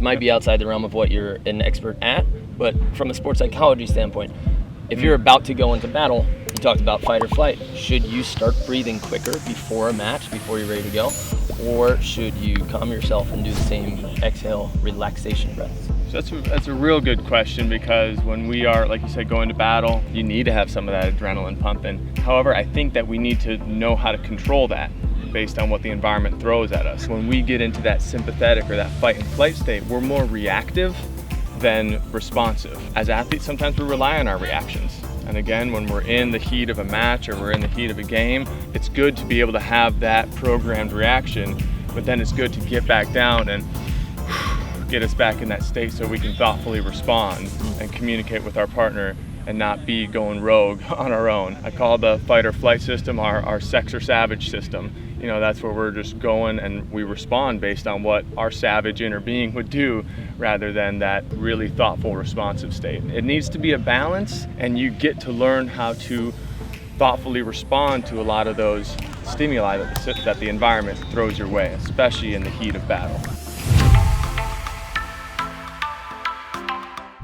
might be outside the realm of what you're an expert at, but from a sports psychology standpoint, if you're about to go into battle, you talked about fight or flight. Should you start breathing quicker before a match, before you're ready to go? Or should you calm yourself and do the same exhale, relaxation breaths? So that's a real good question, because when we are, like you said, going to battle, you need to have some of that adrenaline pumping. However, I think that we need to know how to control that based on what the environment throws at us. When we get into that sympathetic or that fight and flight state, we're more reactive than responsive. As athletes, sometimes we rely on our reactions. And again, when we're in the heat of a match or we're in the heat of a game, it's good to be able to have that programmed reaction, but then it's good to get back down and get us back in that state so we can thoughtfully respond and communicate with our partner and not be going rogue on our own. I call the fight or flight system our sex or savage system. You know, that's where we're just going and we respond based on what our savage inner being would do, rather than that really thoughtful, responsive state. It needs to be a balance, and you get to learn how to thoughtfully respond to a lot of those stimuli that the environment throws your way, especially in the heat of battle.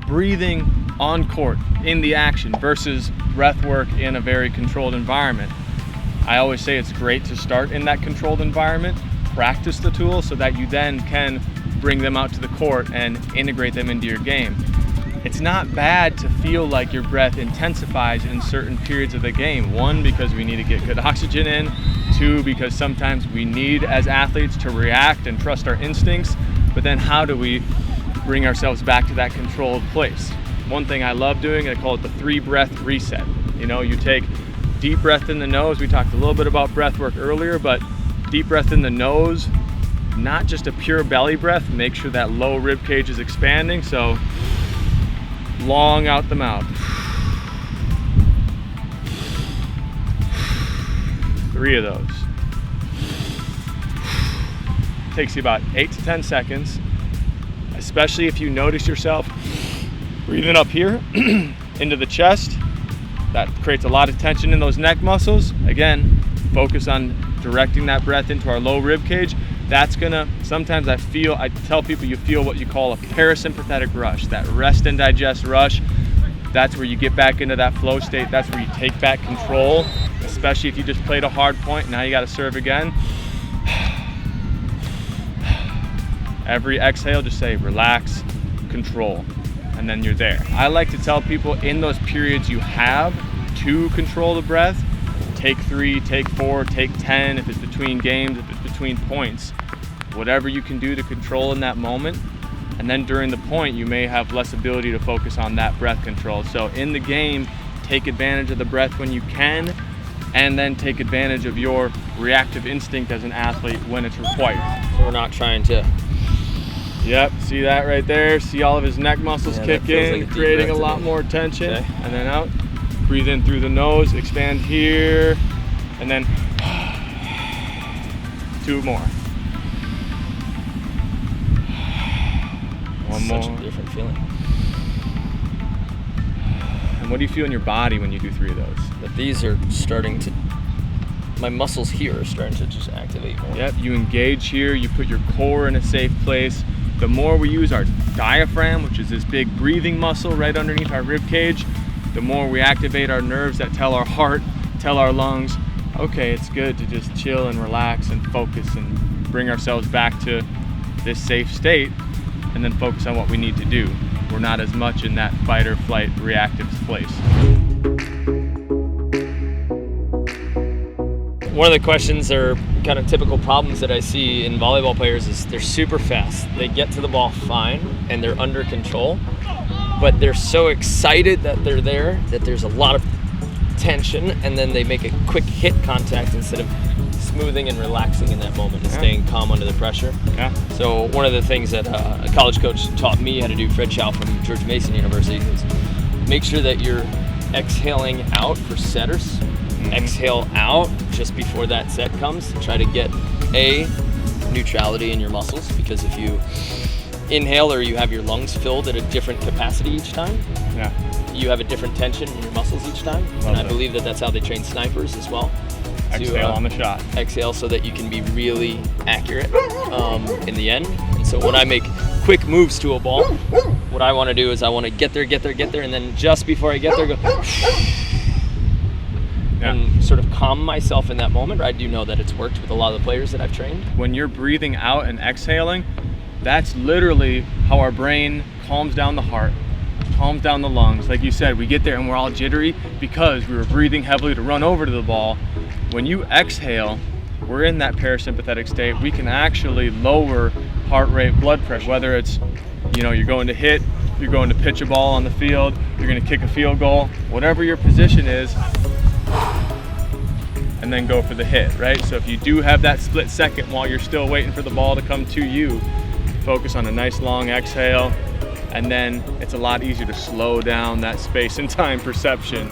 Breathing on court, in the action, versus breath work in a very controlled environment. I always say it's great to start in that controlled environment, practice the tools so that you then can bring them out to the court and integrate them into your game. It's not bad to feel like your breath intensifies in certain periods of the game. One, because we need to get good oxygen in. Two, because sometimes we need, as athletes, to react and trust our instincts. But then how do we bring ourselves back to that controlled place? One thing I love doing, I call it the 3-breath reset. You know, you take deep breath in the nose. We talked a little bit about breath work earlier, but deep breath in the nose, not just a pure belly breath. Make sure that low rib cage is expanding. So long out the mouth. 3 of those. Takes you about 8 to 10 seconds, especially if you notice yourself breathing up here into the chest. That creates a lot of tension in those neck muscles. Again, focus on directing that breath into our low rib cage. That's gonna, sometimes I tell people you feel what you call a parasympathetic rush, that rest and digest rush. That's where you get back into that flow state. That's where you take back control, especially if you just played a hard point. Now you gotta serve again. Every exhale, just say relax, control, and then you're there. I like to tell people in those periods you have to control the breath, take 3, take 4, take 10, if it's between games, if it's between points, whatever you can do to control in that moment. And then during the point, you may have less ability to focus on that breath control. So in the game, take advantage of the breath when you can, and then take advantage of your reactive instinct as an athlete when it's required. So we're not trying to... Yep, see that right there? See all of his neck muscles kick in, like creating a lot more tension. Okay. And then out. Breathe in through the nose, expand here, and then 2 more. One more. Such a different feeling. And what do you feel in your body when you do 3 of those? That these are starting to, my muscles here are starting to just activate more. Yep, you engage here, you put your core in a safe place. The more we use our diaphragm, which is this big breathing muscle right underneath our rib cage, the more we activate our nerves that tell our heart, tell our lungs, okay, it's good to just chill and relax and focus and bring ourselves back to this safe state, and then focus on what we need to do. We're not as much in that fight or flight reactive place. One of the questions or kind of typical problems that I see in volleyball players is they're super fast. They get to the ball fine and they're under control, but they're so excited that they're there that there's a lot of tension, and then they make a quick hit contact instead of smoothing and relaxing in that moment and staying calm under the pressure. Yeah. So one of the things that a college coach taught me how to do, Fred Chow from George Mason University, is make sure that you're exhaling out for setters. Exhale out just before that set comes. Try to get neutrality in your muscles, because if you inhale or you have your lungs filled at a different capacity each time, you have a different tension in your muscles each time. And I believe that that's how they train snipers as well. Exhale on the shot. Exhale so that you can be really accurate in the end. And so when I make quick moves to a ball. What I want to do is I want to get there, and then just before I get there, go and sort of calm myself in that moment. I do know that it's worked with a lot of the players that I've trained. When you're breathing out and exhaling, that's literally how our brain calms down the heart, calms down the lungs. Like you said, we get there and we're all jittery because we were breathing heavily to run over to the ball. When you exhale, we're in that parasympathetic state. We can actually lower heart rate, blood pressure, whether it's, you're going to hit, you're going to pitch a ball on the field, you're going to kick a field goal, whatever your position is, and then go for the hit, right? So if you do have that split second while you're still waiting for the ball to come to you, focus on a nice long exhale, and then it's a lot easier to slow down that space and time perception.